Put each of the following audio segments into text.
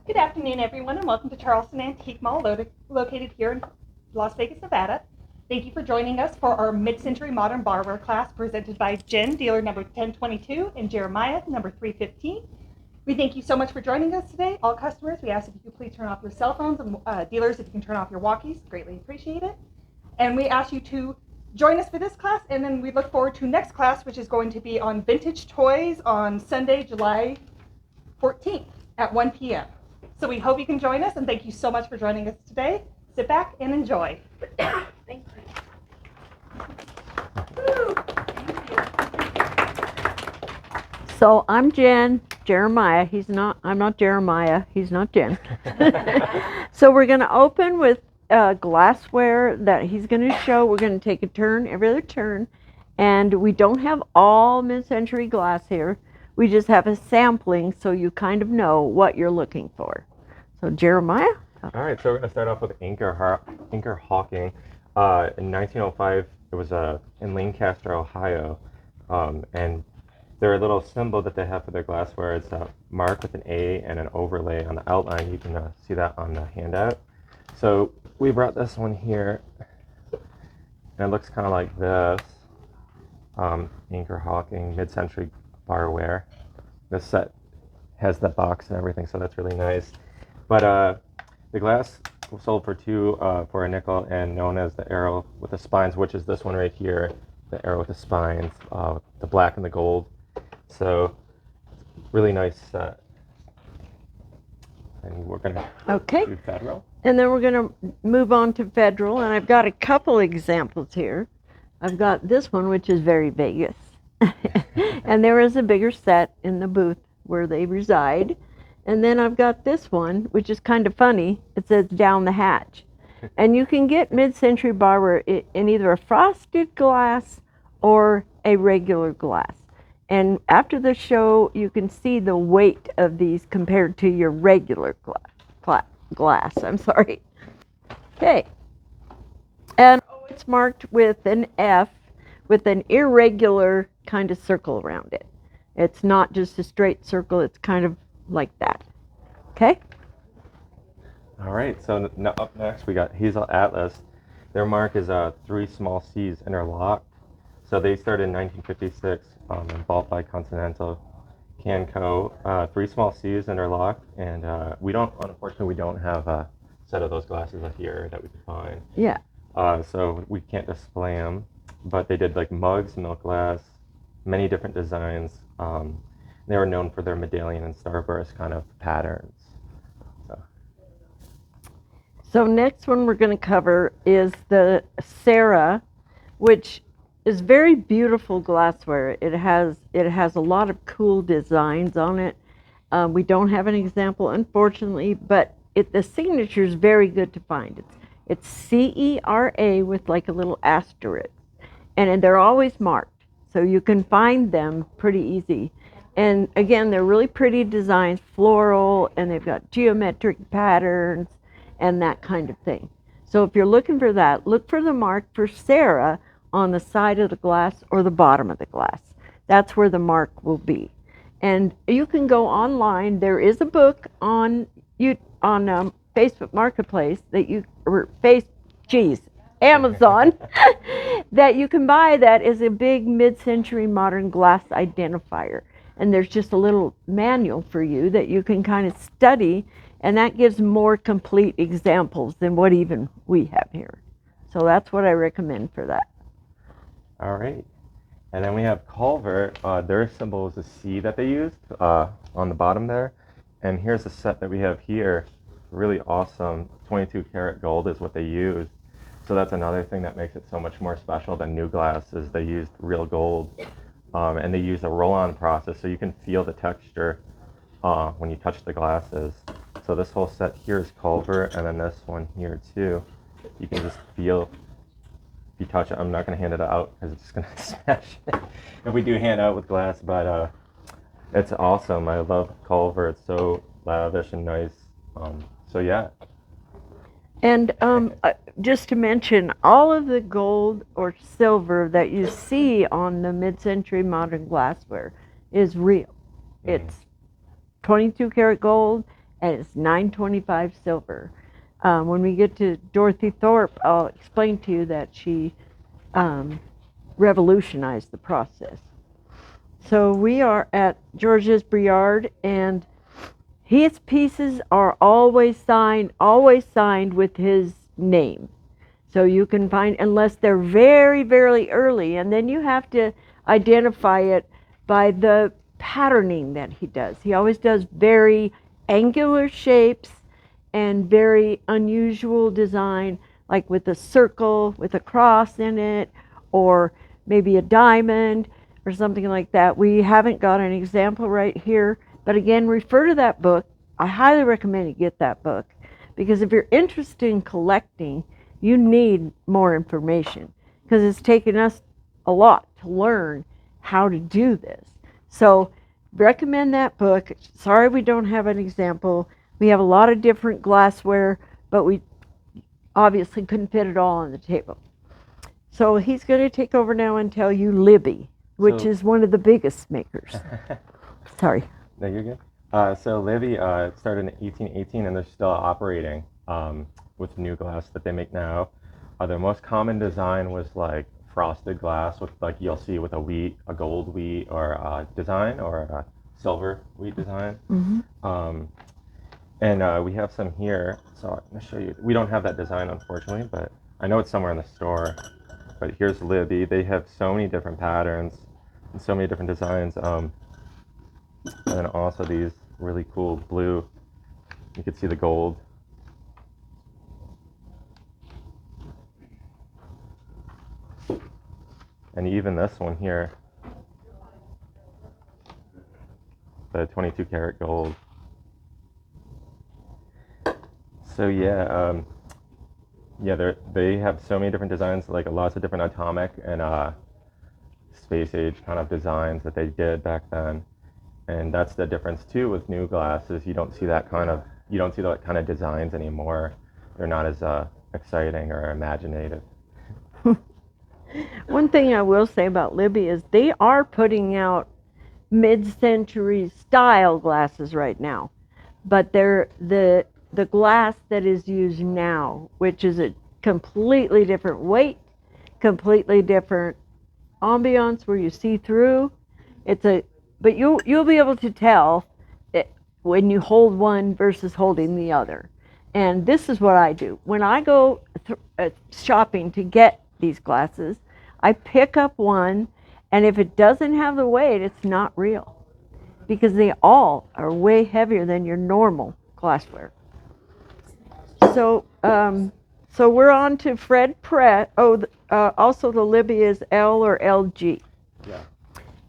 Good afternoon, everyone, and welcome to Charleston Antique Mall, located here in Las Vegas, Nevada. Thank you for joining us for our Mid-Century Modern Barware class presented by Jen, dealer number 1022, and Jeremiah, number 315. We thank you so much for joining us today. All customers, we ask if you could please turn off your cell phones, and dealers, if you can turn off your walkies, greatly appreciate it. And we ask you to join us for this class, and then we look forward to next class, which is going to be on vintage toys on Sunday, July 14th at 1 p.m. So we hope you can join us, and thank you so much for joining us today. Sit back and enjoy. Thank you. So I'm Jen, Jeremiah. I'm not Jeremiah. He's not Jen. So we're going to open with glassware that he's going to show. We're going to take a turn, every other turn. And we don't have all mid-century glass here. We just have a sampling so you kind of know what you're looking for. So Jeremiah? All right, so we're going to start off with Inker Hawking. In 1905, it was in Lancaster, Ohio. And their little symbol that they have for their glassware is a mark with an A and an overlay on the outline. You can see that on the handout. So we brought this one here, and it looks kind of like this. Inker Hawking, mid-century barware. This set has the box and everything, so that's really nice. But the glass sold for a nickel and known as the arrow with the spines, which is this one right here, the arrow with the spines, the black and the gold. So really nice set. And we're gonna do Federal. And then we're going to move on to Federal, and I've got a couple examples here. I've got this one, which is very Vegas. And there is a bigger set in the booth where they reside. And then I've got this one, which is kind of funny. It says Down the Hatch. And you can get mid-century barware in either a frosted glass or a regular glass. And after the show, you can see the weight of these compared to your regular glass. I'm sorry. Okay. And it's marked with an F with an irregular kind of circle around it. It's not just a straight circle. It's kind of like that. Okay? All right, so up next we got Hazel Atlas. Their mark is 3 small C's interlocked. So they started in 1956 and bought by Continental Canco. 3 small C's interlocked, and unfortunately we don't have a set of those glasses here that we could find. Yeah. So we can't display them, but they did like mugs, milk glass, many different designs. They were known for their medallion and starburst kind of patterns. So next one we're going to cover is the Sarah, which is very beautiful glassware. It has a lot of cool designs on it. We don't have an example, unfortunately, but the signature is very good to find. It's CERA with like a little asterisk, and they're always marked, so you can find them pretty easy. And again, they're really pretty designs, floral, and they've got geometric patterns and that kind of thing. So if you're looking for that, look for the mark for Sarah on the side of the glass or the bottom of the glass. That's where the mark will be. And you can go online. There is a book on Facebook Marketplace Amazon that you can buy that is a big mid-century modern glass identifier. And there's just a little manual for you that you can kind of study, and that gives more complete examples than what even we have here. So that's what I recommend for that. All right. And then we have Culver. Their symbol is a C that they used on the bottom there. And here's the set that we have here. Really awesome. 22 karat gold is what they used. So that's another thing that makes it so much more special than new glass is they used real gold. And they use a roll-on process, so you can feel the texture when you touch the glasses. So this whole set here is Culver, and then this one here too. You can just feel if you touch it. I'm not going to hand it out because it's just going to smash if we do hand out with glass, but it's awesome. I love Culver. It's so lavish and nice. So yeah. And just to mention, all of the gold or silver that you see on the mid-century modern glassware is real. It's 22 karat gold, and it's 925 silver. When we get to Dorothy Thorpe, I'll explain to you that she revolutionized the process. So we are at George's Briard, and his pieces are always signed with his name. So you can find, unless they're very, very early, and then you have to identify it by the patterning that he does. He always does very angular shapes and very unusual design, like with a circle with a cross in it, or maybe a diamond or something like that. We haven't got an example right here, but again, refer to that book. I highly recommend you get that book, because if you're interested in collecting, you need more information, because it's taken us a lot to learn how to do this. So recommend that book. Sorry we don't have an example. We have a lot of different glassware, but we obviously couldn't fit it all on the table. So he's going to take over now and tell you Libby, which is one of the biggest makers. Sorry. No, you're good. So Libby started in 1818, and they're still operating with new glass that they make now. Their most common design was like frosted glass with, like, you'll see with a gold wheat or a design, or a silver wheat design. Mm-hmm. And we have some here, so I'm going to show you. We don't have that design, unfortunately, but I know it's somewhere in the store. But here's Libby. They have so many different patterns and so many different designs. And then also these really cool blue. You can see the gold. And even this one here, the 22 karat gold. So yeah, they have so many different designs, like lots of different atomic and space age kind of designs that they did back then. And that's the difference too with new glasses. You don't see that kind of designs anymore. They're not as exciting or imaginative. One thing I will say about Libby is they are putting out mid-century style glasses right now, but they're the glass that is used now, which is a completely different weight, completely different ambiance where you see through. But you'll be able to tell it when you hold one versus holding the other. And this is what I do when I go shopping to get these glasses. I pick up one, and if it doesn't have the weight, it's not real, because they all are way heavier than your normal glassware. So we're on to Fred Press. Also the Libby is L or LG. Yeah.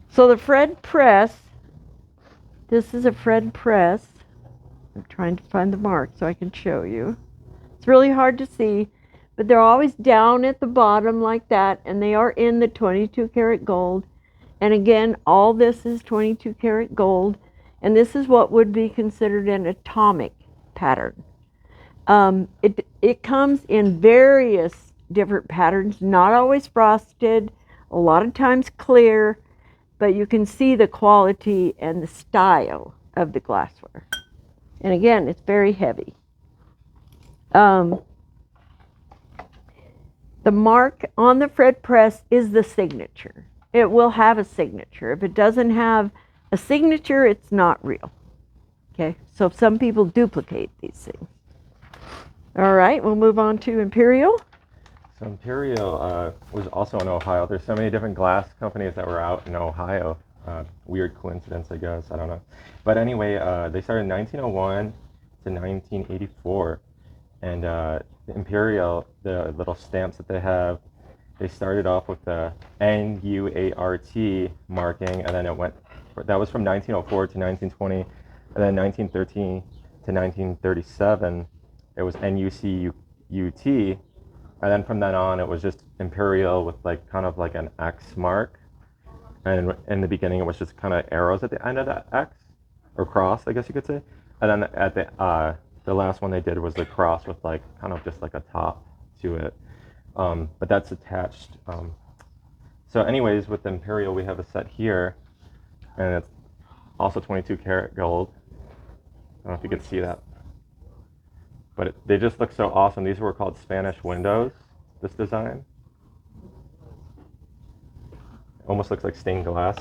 So the Fred Press, this is a Fred Press. I'm trying to find the mark so I can show you. It's really hard to see, but they're always down at the bottom like that, and they are in the 22 karat gold. And again, all this is 22 karat gold, and this is what would be considered an atomic pattern. It comes in various different patterns, not always frosted, a lot of times clear, but you can see the quality and the style of the glassware. And again, it's very heavy. The mark on the Fred Press is the signature. It will have a signature. If it doesn't have a signature, it's not real. Okay, so some people duplicate these things. All right, we'll move on to Imperial. So Imperial was also in Ohio. There's so many different glass companies that were out in Ohio. Weird coincidence, I guess. I don't know. But anyway, they started in 1901 to 1984. And Imperial, the little stamps that they have, they started off with the NUART marking, and then that was from 1904 to 1920. And then 1913 to 1937, it was NUCUT. And then from then on, it was just Imperial with kind of like an X mark. And in the beginning, it was just kind of arrows at the end of that X, or cross, I guess you could say. And then at the last one they did was the cross with kind of just like a top to it. But that's attached. So anyways, with the Imperial, we have a set here, and it's also 22 karat gold. don't know if you could see that. But they just look so awesome. These were called Spanish windows, this design. Almost looks like stained glass.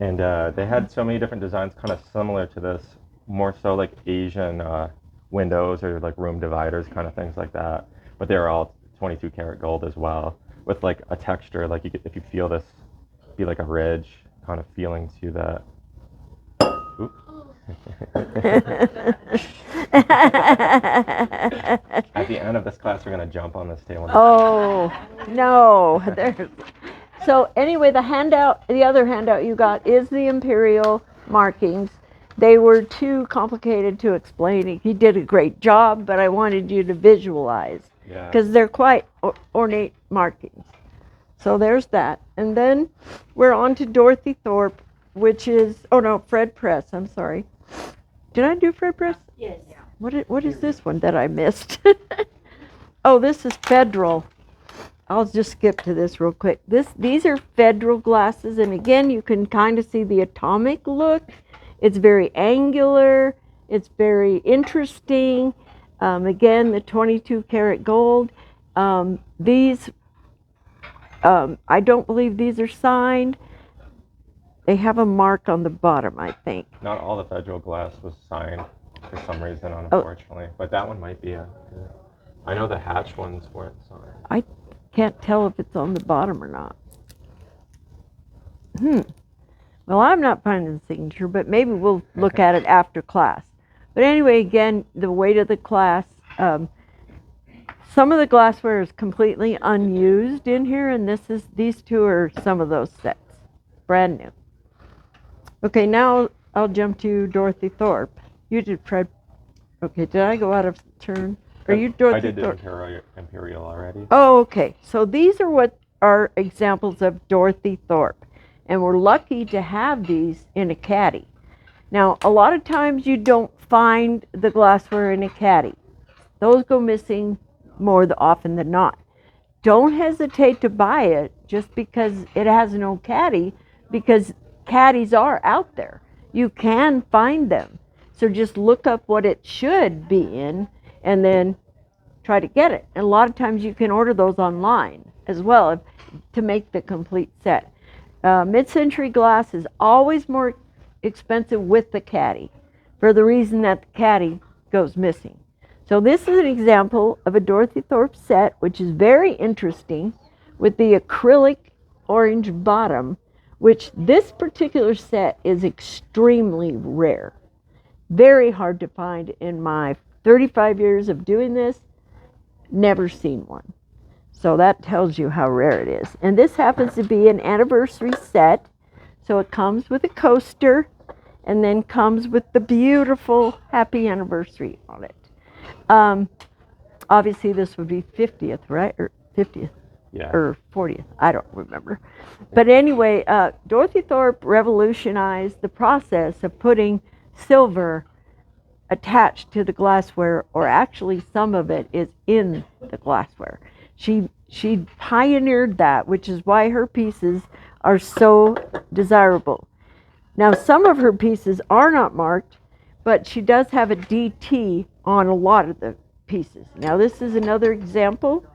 And they had so many different designs kind of similar to this, more so like Asian windows or like room dividers, kind of things like that. But they were all 22 karat gold as well, with like a texture, like you could, if you feel this, be like a ridge kind of feeling to that. Oops. At the end of this class, we're going to jump on this table. Oh, no. There's... So anyway, the other handout you got is the imperial markings. They were too complicated to explain. He did a great job, but I wanted you to visualize because they're quite ornate markings. So there's that. And then we're on to Dorothy Thorpe, which is, oh no, Fred Press, I'm sorry. Did I do Fred Press? Yes. What is this one that I missed? Oh, this is Federal. I'll just skip to this real quick. These are Federal glasses, and again, you can kind of see the atomic look. It's very angular. It's very interesting. Again, the 22 karat gold. These, I don't believe these are signed. They have a mark on the bottom, I think. Not all the Federal glass was signed for some reason, unfortunately. But that one might be I know the Hatch ones weren't signed. I can't tell if it's on the bottom or not. Well, I'm not finding the signature, but maybe we'll look at it after class. But anyway, again, the weight of the class. Some of the glassware is completely unused in here, and these two are some of those sets, brand new. Okay, now I'll jump to Dorothy Thorpe. You did Fred. Okay, did I go out of turn? Are you Dorothy Thorpe? I did the Imperial already. Oh, okay. So these are what are examples of Dorothy Thorpe. And we're lucky to have these in a caddy. Now, a lot of times you don't find the glassware in a caddy. Those go missing more often than not. Don't hesitate to buy it just because it has no caddy, because caddies are out there. You can find them. So just look up what it should be in and then try to get it. And a lot of times you can order those online as well to make the complete set. Mid-century glass is always more expensive with the caddy for the reason that the caddy goes missing. So this is an example of a Dorothy Thorpe set, which is very interesting, with the acrylic orange bottom, which this particular set is extremely rare. Very hard to find in my 35 years of doing this. Never seen one. So that tells you how rare it is. And this happens to be an anniversary set. So it comes with a coaster and then comes with the beautiful happy anniversary on it. Obviously this would be 50th, right? Or 50th. Yeah. Or 40th. I don't remember. But anyway, Dorothy Thorpe revolutionized the process of putting silver attached to the glassware, or actually some of it is in the glassware. She pioneered that, which is why her pieces are so desirable. Now, some of her pieces are not marked, but she does have a DT on a lot of the pieces. Now, this is another example.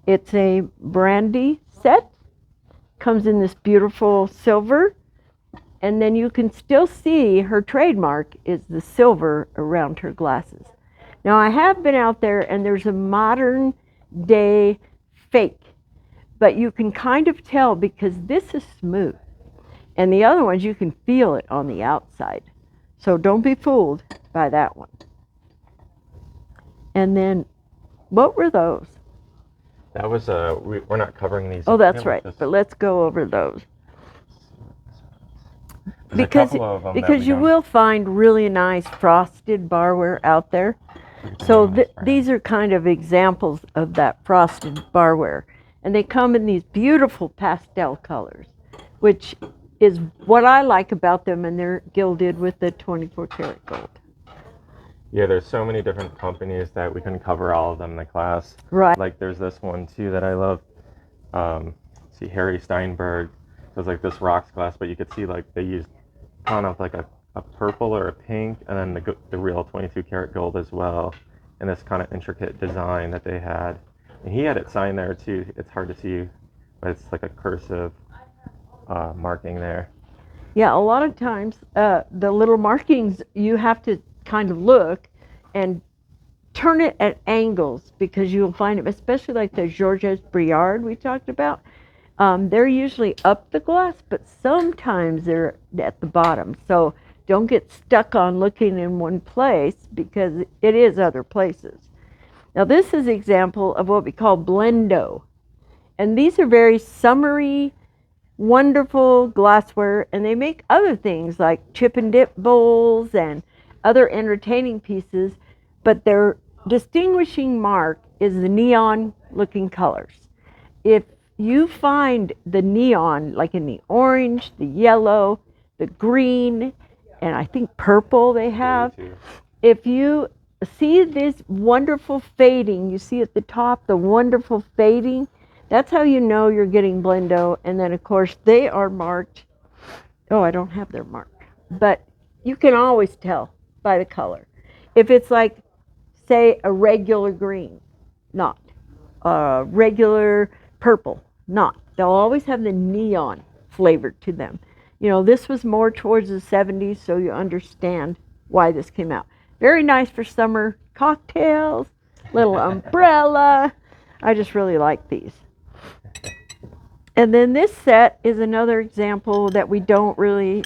It's a brandy set. Comes in this beautiful silver. And then you can still see her trademark is the silver around her glasses. Now, I have been out there and there's a modern day fake, but you can kind of tell because this is smooth. And the other ones, you can feel it on the outside. So don't be fooled by that one. And then, what were those? That was, we're not covering these. Oh, that's right. But let's go over those. Because you will find really nice frosted barware out there. So these are kind of examples of that frosted barware. And they come in these beautiful pastel colors, which is what I like about them, and they're gilded with the 24 karat gold. Yeah, there's so many different companies that we couldn't cover all of them in the class. Right. Like there's this one too that I love. See, Harry Steinberg does like this rocks glass, but you could see like they used kind of like a a purple or a pink, and then the real 22 karat gold as well, and this kind of intricate design that they had. And he had it signed there too. It's hard to see, but it's like a cursive marking there. Yeah, a lot of times the little markings, you have to kind of look and turn it at angles, because you'll find it, especially like the Georges Briard we talked about. They're usually up the glass, but sometimes they're at the bottom. So don't get stuck on looking in one place, because it is other places. Now this is an example of what we call blendo. And these are very summery, wonderful glassware, and they make other things like chip and dip bowls and other entertaining pieces, but their distinguishing mark is the neon looking colors. If you find the neon, like in the orange, the yellow, the green, and I think purple they have, if you see this wonderful fading, you see at the top the wonderful fading, that's how you know you're getting blendo. And then of course they are marked. Oh, I don't have their mark, but you can always tell by the color. If it's like, say, a regular green, not a regular purple, not. They'll always have the neon flavor to them. You know, this was more towards the 70s, so you understand why this came out. Very nice for summer cocktails, little umbrella. I just really like these. And then this set is another example that we don't really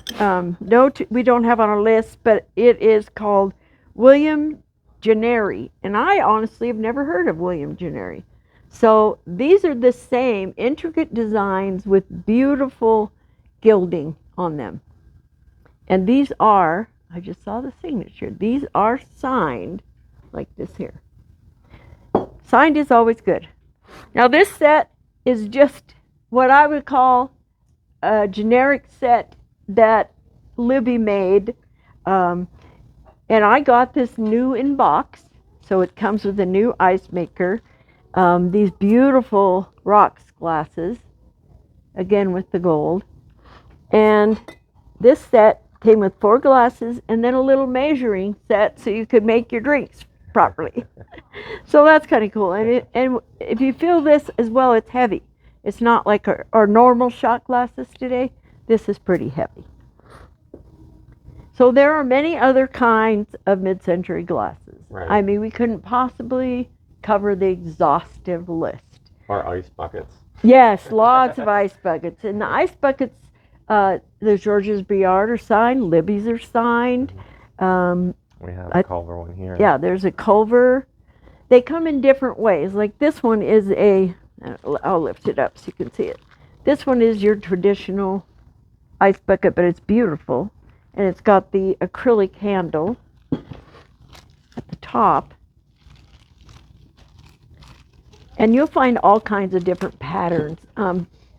we don't have on our list, but it is called William Gennari. And I honestly have never heard of William Gennari. So these are the same intricate designs with beautiful gilding on them. And these are, I just saw the signature, these are signed like this here. Signed is always good. Now this set is just what I would call a generic set that Libby made. And I got this new in box. So it comes with a new ice maker. These beautiful rocks glasses, again with the gold. And this set came with 4 glasses and then a little measuring set so you could make your drinks properly. So that's kind of cool. And if you feel this as well, it's heavy. It's not like our normal shot glasses today. This is pretty heavy. So there are many other kinds of mid-century glasses. Right. I mean, we couldn't possibly cover the exhaustive list. Or ice buckets. Yes, lots of ice buckets. And the ice buckets, the Georges Briard are signed, Libby's are signed. We have a Culver one here. Yeah, there's a Culver. They come in different ways. Like this one is I'll lift it up so you can see it. This one is your traditional ice bucket, but it's beautiful. And it's got the acrylic handle at the top. And you'll find all kinds of different patterns.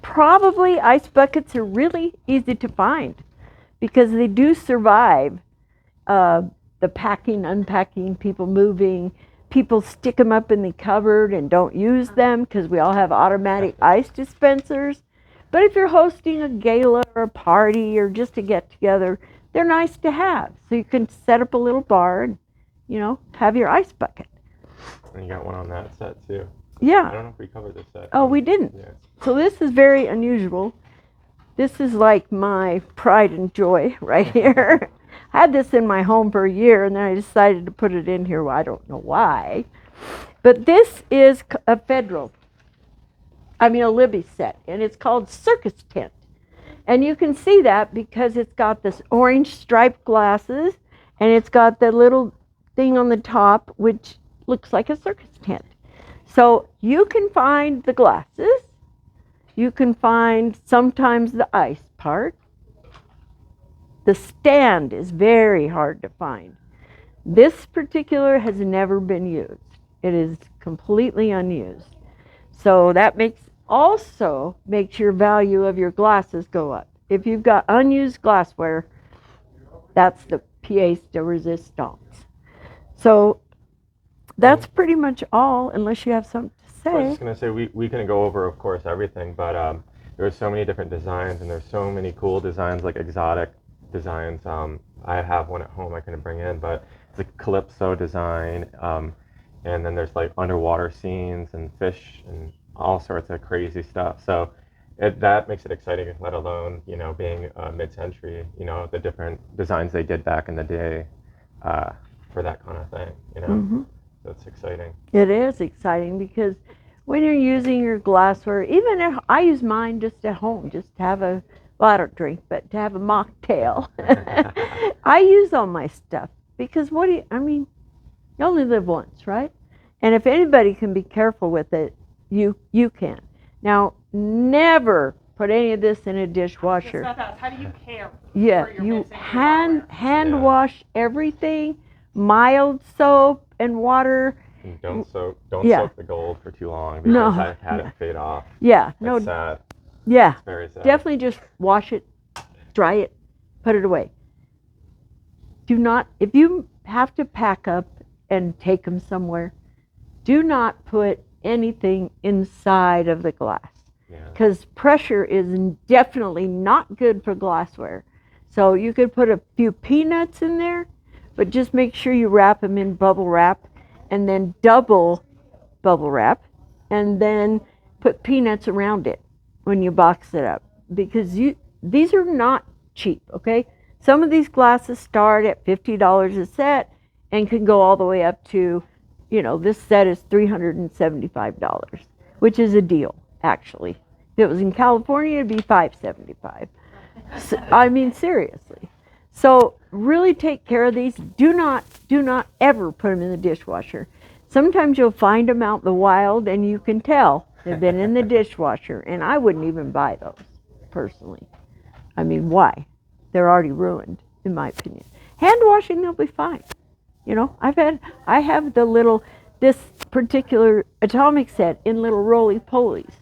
Probably ice buckets are really easy to find because they do survive the packing, unpacking, people moving. People stick them up in the cupboard and don't use them because we all have automatic ice dispensers. But if you're hosting a gala or a party or just a get-together, they're nice to have. So you can set up a little bar and, have your ice bucket. And you got one on that set too. Yeah. I don't know if we covered this set. Oh, we didn't. Yeah. So this is very unusual. This is like my pride and joy right here. I had this in my home for a year, and then I decided to put it in here. Well, I don't know why. But this is a Libby set, and it's called Circus Tent. And you can see that because it's got this orange striped glasses, and it's got the little thing on the top, which looks like a circus tent. So you can find the glasses. You can find sometimes the ice part. The stand is very hard to find. This particular has never been used. It is completely unused. So that makes your value of your glasses go up. If you've got unused glassware, that's the pièce de résistance. So that's pretty much all, unless you have something to say. I was just going to say, we can go over, of course, everything, but there's so many different designs, and there's so many cool designs, like exotic designs. I have one at home I couldn't bring in, but it's a calypso design. And then there's like underwater scenes and fish and all sorts of crazy stuff. So that makes it exciting, let alone, being mid-century, the different designs they did back in the day for that kind of thing. Hmm. So it's exciting. It is exciting because when you're using your glassware, even if I use mine just at home, just to have well, I don't drink, but to have a mocktail. I use all my stuff because I mean, you only live once, right? And if anybody can be careful with it, you can. Now, never put any of this in a dishwasher. How do you care? Yeah, for your you mid-century barware? hand Yeah. wash everything, mild soap and water. And don't soak the gold for too long because No. I've had it fade off. Yeah, It's no, sad. yeah, It's very sad. definitely just wash it, dry it, put it away. Do not, if you have to pack up and take them somewhere, do not put anything inside of the glass Yeah. because pressure is definitely not good for glassware. So you could put a few peanuts in there, but just make sure you wrap them in bubble wrap and then double bubble wrap and then put peanuts around it when you box it up because these are not cheap, okay? Some of these glasses start at $50 a set and can go all the way up to, this set is $375, which is a deal, actually. If it was in California, it'd be $575. So, I mean, seriously. So really take care of these. Do not ever put them in the dishwasher. Sometimes you'll find them out in the wild and you can tell they've been in the dishwasher, and I wouldn't even buy those, personally. I mean, why? They're already ruined, in my opinion. Hand washing, they'll be fine. I have this particular atomic set in little roly-polies,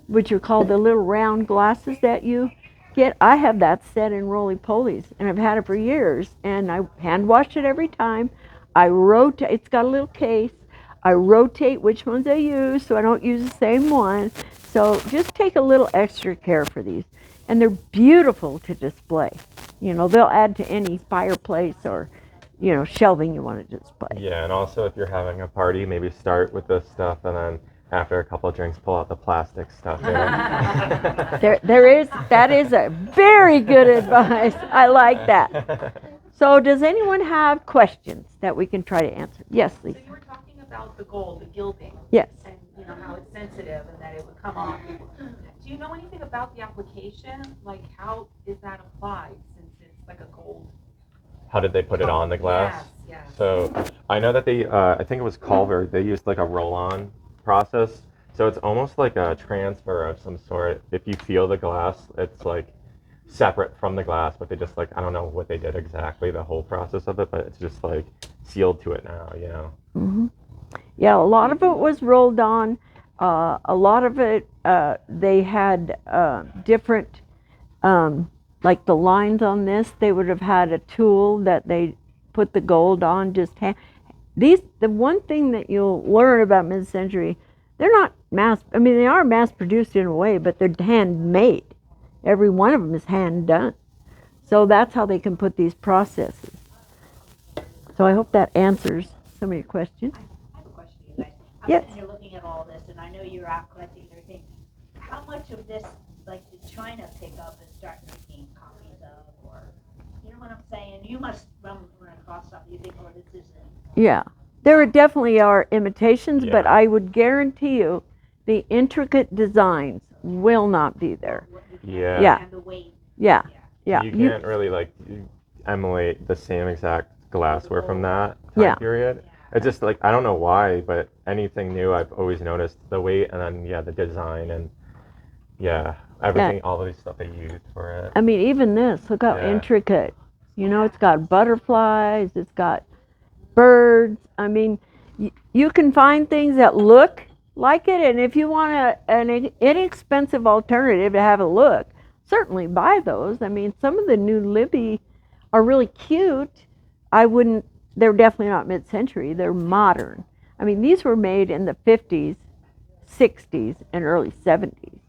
which are called the little round glasses that you get. I have that set in roly-polies, and I've had it for years, and I hand wash it every time. I rotate, it's got a little case. I rotate which ones I use so I don't use the same one. So just take a little extra care for these. And they're beautiful to display. They'll add to any fireplace or, shelving you want to display. Yeah, and also if you're having a party, maybe start with this stuff and then after a couple of drinks, pull out the plastic stuff. That is a very good advice. I like that. So does anyone have questions that we can try to answer? Yes, Lisa. So you were talking about the gold, the gilding. Yes. And how it's sensitive and that it would come off. Do you know anything about the application? Like how is that applied since it's like a gold? How did they put it on the glass? Yes. So I know that they, I think it was Culver, they used like a roll-on process. So it's almost like a transfer of some sort. If you feel the glass, it's like separate from the glass, but they just I don't know what they did exactly, the whole process of it, but it's just like sealed to it now, Mm-hmm. Yeah, a lot of it was rolled on. A lot of it, they had different, like the lines on this, they would have had a tool that they put the gold on. The one thing that you'll learn about mid-century, they're not they are mass produced in a way, but they're handmade. Every one of them is hand done. So that's how they can put these processes. So I hope that answers some of your questions. I have a question for you guys. I'm Yes. sitting here looking at all this, and I know you're out collecting everything. How much of this, did China pick up and start making copies of, or, you know what I'm saying? You must run across something you think, oh, this isn't. Yeah, there definitely are imitations, but Yeah. I would guarantee you the intricate designs will not be there. Yeah. Yeah. And the weight. Yeah, yeah. You can't really emulate the same exact glassware from that time Yeah. period. It's just I don't know why, but anything new I've always noticed the weight and then the design and everything, all of these stuff they used for it. I mean, even this, look how Yeah. intricate. It's got butterflies, it's got birds. I mean, you can find things that look like it, and if you want an inexpensive alternative to have a look, certainly buy those. I mean, some of the new Libby are really cute. They're definitely not mid-century, they're modern. I mean, these were made in the 50s, 60s, and early 70s,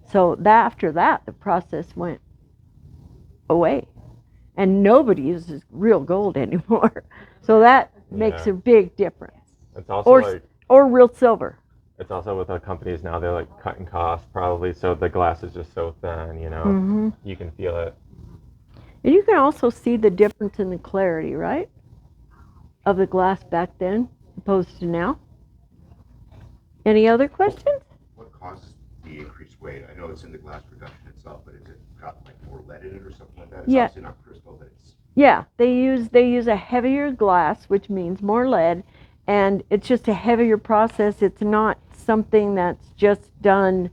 So after that, the process went away. And nobody uses real gold anymore. So that makes Yeah. a big difference. It's also Or, like or real silver. it's also with the companies now, they're like cutting costs probably, so the glass is just so thin, Hmm. you can feel it. And you can also see the difference in the clarity, right? Of the glass back then opposed to now. Any other questions? What causes the increased weight? I know it's in the glass production itself, but is it got like more lead in it or something like that? It's Yeah. obviously not crystal, but it's Yeah, they use a heavier glass, which means more lead, and it's just a heavier process. It's not something that's just done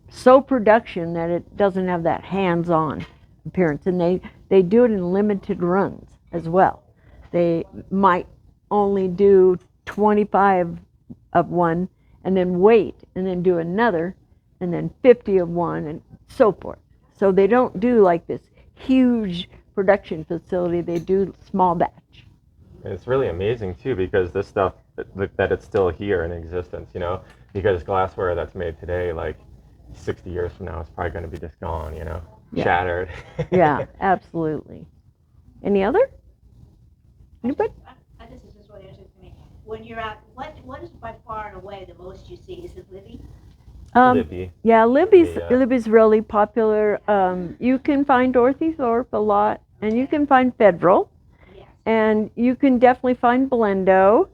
so production that it doesn't have that hands-on appearance. And they do it in limited runs as well. They might only do 25 of one, and then wait, and then do another, and then 50 of one, and so forth. So they don't do like this huge production facility. They do small batch. And it's really amazing too, because this stuff that it's still here in existence, because glassware that's made today, like 60 years from now, it's probably going to be just gone, Yeah. shattered. Yeah, absolutely. Any other? Anybody? This is just really interesting to me. When you're out, what is by far and away the most you see? Is it Libby? Lippy. Yeah, Libby's Yeah. Libby's really popular. You can find Dorothy Thorpe a lot, and you can find Federal, Yes. and you can definitely find Blendo.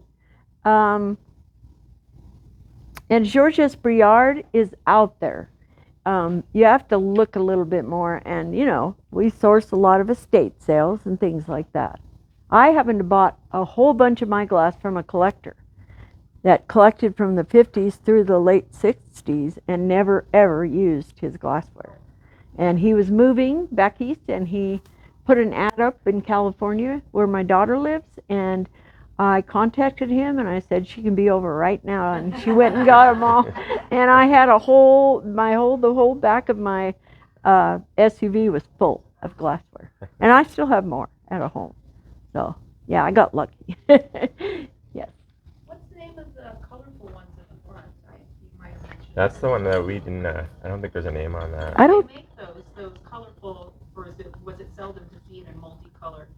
And Georges Briard is out there. You have to look a little bit more, and we source a lot of estate sales and things like that. I happen to bought a whole bunch of my glass from a collector that collected from the 50s through the late 60s and never ever used his glassware. And he was moving back east, and he put an ad up in California where my daughter lives, and I contacted him and I said she can be over right now, and she went and got them all. And I had the whole back of my SUV was full of glassware, and I still have more at home. So yeah, I got lucky. Yes. What's the name of the colorful ones at the front? You might have mentioned. That's the one that we didn't, I don't think there's a name on that. I don't. They make those colorful, or was it seldom to see in multicolored?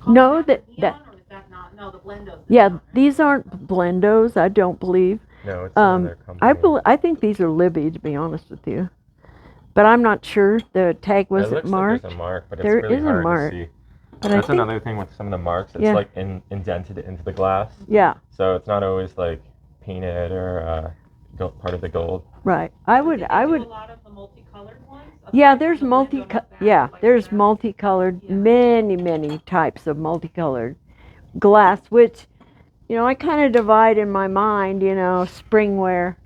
No, that neon, or is that not? No, the Blendos. yeah, these aren't Blendos, I don't believe. No, it's another company. I think these are Libby, to be honest with you, but I'm not sure. The tag It wasn't looks marked. like there's a mark, but it's There really is a hard mark. to see. But I That's think, another thing with some of the marks. It's Yeah. like indented into the glass, yeah, so it's not always like painted or part of the gold. right. Do I they would. do a lot of the multicolored ones? Yeah, Aside there's from the Blendo and that, like there's that? multicolored, Yeah. many types of multicolored glass, which, I kind of divide in my mind, springware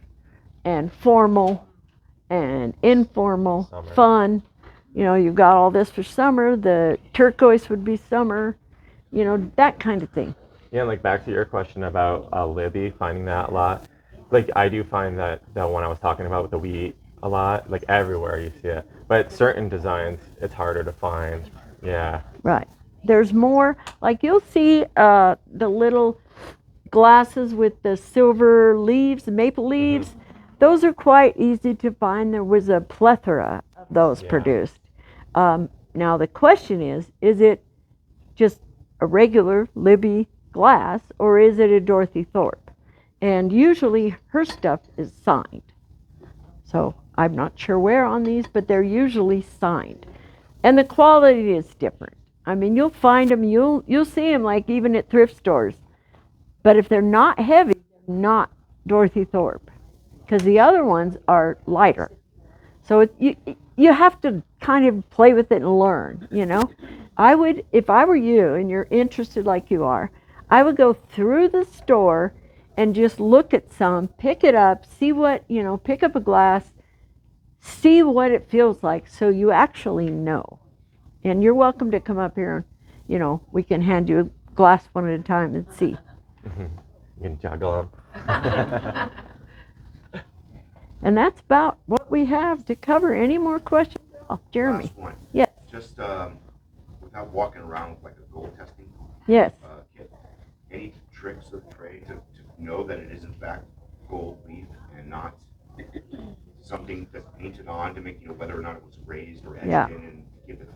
and formal and informal, Summer. fun. You've got all this for summer. The turquoise would be summer, that kind of thing. Yeah, like back to your question about Libby, finding that a lot. Like I do find that one I was talking about with the wheat a lot. Like everywhere you see it, but certain designs it's harder to find. Yeah. Right. There's more, like you'll see the little glasses with the silver leaves, the maple leaves. Those are quite easy to find. There was a plethora of those Yeah. produced. Now the question is it just a regular Libby glass, or is it a Dorothy Thorpe? And usually her stuff is signed. So I'm not sure where on these, but they're usually signed. And the quality is different. I mean, you'll find them, you'll see them like even at thrift stores. But if they're not heavy, they're not Dorothy Thorpe, because the other ones are lighter. So you have to kind of play with it and learn, I would, if I were you and you're interested like you are, I would go through the store and just look at some, pick it up, see what, pick up a glass, see what it feels like, so you actually know. And you're welcome to come up here and, we can hand you a glass one at a time and see. You can juggle them. And that's about what we have to cover. Any more questions? Oh, Jeremy. last one. Yes. Just without walking around with like a gold testing Yes. kit, any tricks of the trade to know that it is in fact gold leaf and not something that's painted on to make whether or not it was raised or etched Yeah. in and give it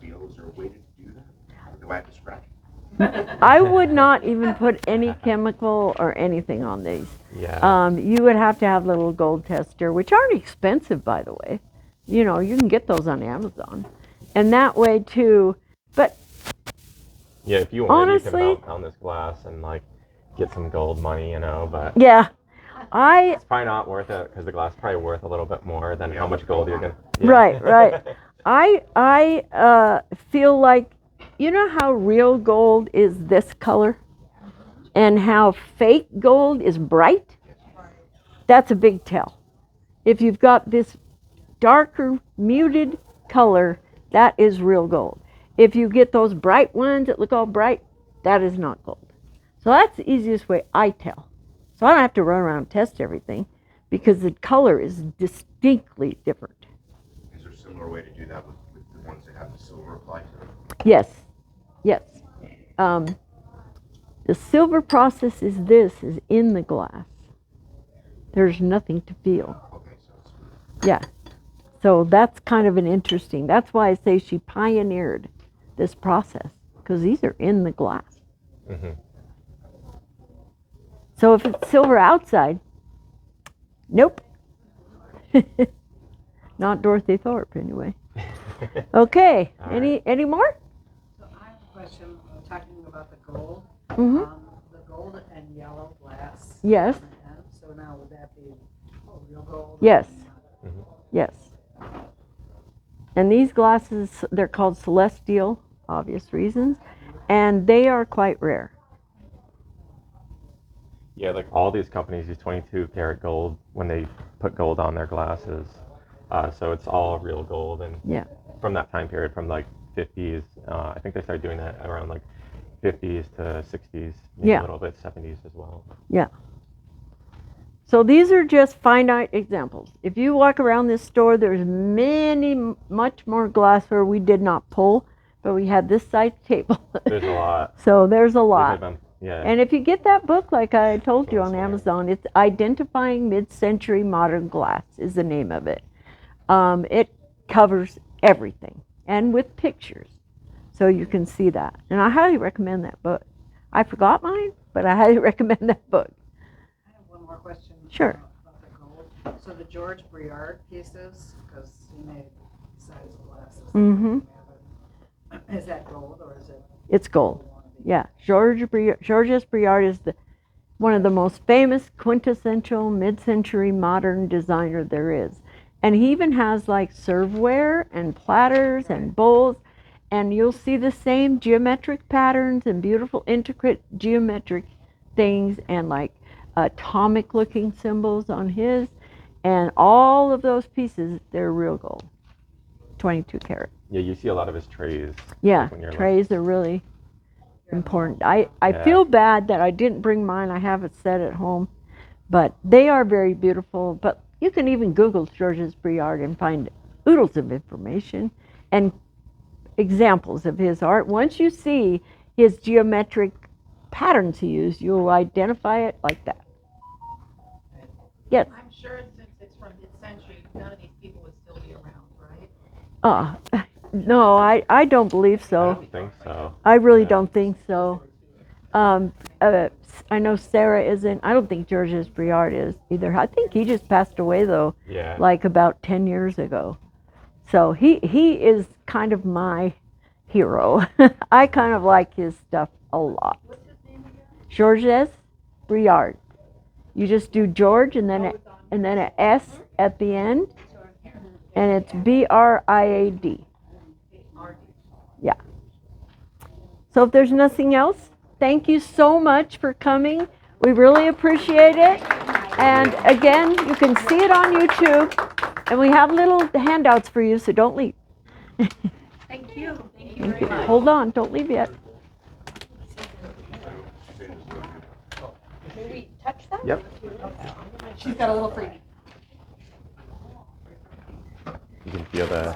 I would not even put any chemical or anything on these. Yeah. You would have to have a little gold tester, which aren't expensive, by the way. You know, you can get those on Amazon. And that way, too. But Yeah, if you want, you can honestly, pound this glass and like get some gold money, you know, but yeah, it's probably not worth it because the glass is probably worth a little bit more than how much gold you're gonna. Yeah. Right. I feel like, you know how real gold is this color and how fake gold is bright? That's a big tell. If you've got this darker muted color, that is real gold. If you get those bright ones that look all bright, that is not gold. So that's the easiest way I tell. So I don't have to run around and test everything because the color is distinctly different. Is there a similar way to do that with the ones that have the silver applied to them? Yes. The silver process is in the glass. There's nothing to feel. Okay, so it's Yeah. So that's kind of an interesting, that's why I say she pioneered this process, because these are in the glass. Mm-hmm. So if it's silver outside, nope. Not Dorothy Thorpe, anyway. Okay, All right. any more? So I have a question, talking about the gold. Mm-hmm. The gold and yellow glass. Yes. on the end. So now would that be real gold? Yes. Mm-hmm. Yes. And these glasses, they're called celestial, obvious reasons, and they are quite rare. Yeah, like all these companies use 22 karat gold when they put gold on their glasses. So it's all real gold, and Yeah. from that time period, from like 50s, I think they started doing that around like 50s to 60s, maybe Yeah. a little bit 70s as well. Yeah. So these are just finite examples. If you walk around this store, there's much more glassware we did not pull, but we had this size table. There's a lot. So there's a We lot. could have been- yeah. And if you get that book, like I told you on Glassware. Amazon, it's Identifying Mid-Century Modern Glass is the name of it. It covers everything and with pictures. So you can see that. And I highly recommend that book. I forgot mine, but I highly recommend that book. I have one more question. Sure. About the gold. So the George Briard pieces, because he made size glasses. Mm-hmm. Is that gold or is it? It's gold. Yeah. Georges Briard is one of the most famous quintessential mid-century modern designer there is. And he even has like serveware and platters and bowls. And you'll see the same geometric patterns and beautiful intricate geometric things and like atomic looking symbols on his. And all of those pieces, they're real gold. 22 karat. Yeah, you see a lot of his trays. Yeah, when you're trays are really important. I Yeah. feel bad that I didn't bring mine. I have it set at home. But they are very beautiful. But you can even Google Georges Briard and find oodles of information and examples of his art. Once you see his geometric patterns he used, you'll identify it like that. Yes. I'm sure since it's from mid-century, none of these people would still be around, right? No, I don't believe I so. don't think so. I really Yeah. don't think so. I know Sarah isn't. I don't think Georges Briard is either. I think he just passed away though, Yeah. like about 10 years ago. So he is kind of my hero. I kind of like his stuff a lot. What's his name again? Georges Briard. You just do George and then an S at the end, and it's Briad. Yeah. So if there's nothing else, thank you so much for coming. We really appreciate it. And again, you can see it on YouTube, and we have little handouts for you, so don't leave. Thank you. Thank you Thank very you. much. Hold on, don't leave yet. Can we touch that? Yep. She's got a little freebie. You can feel the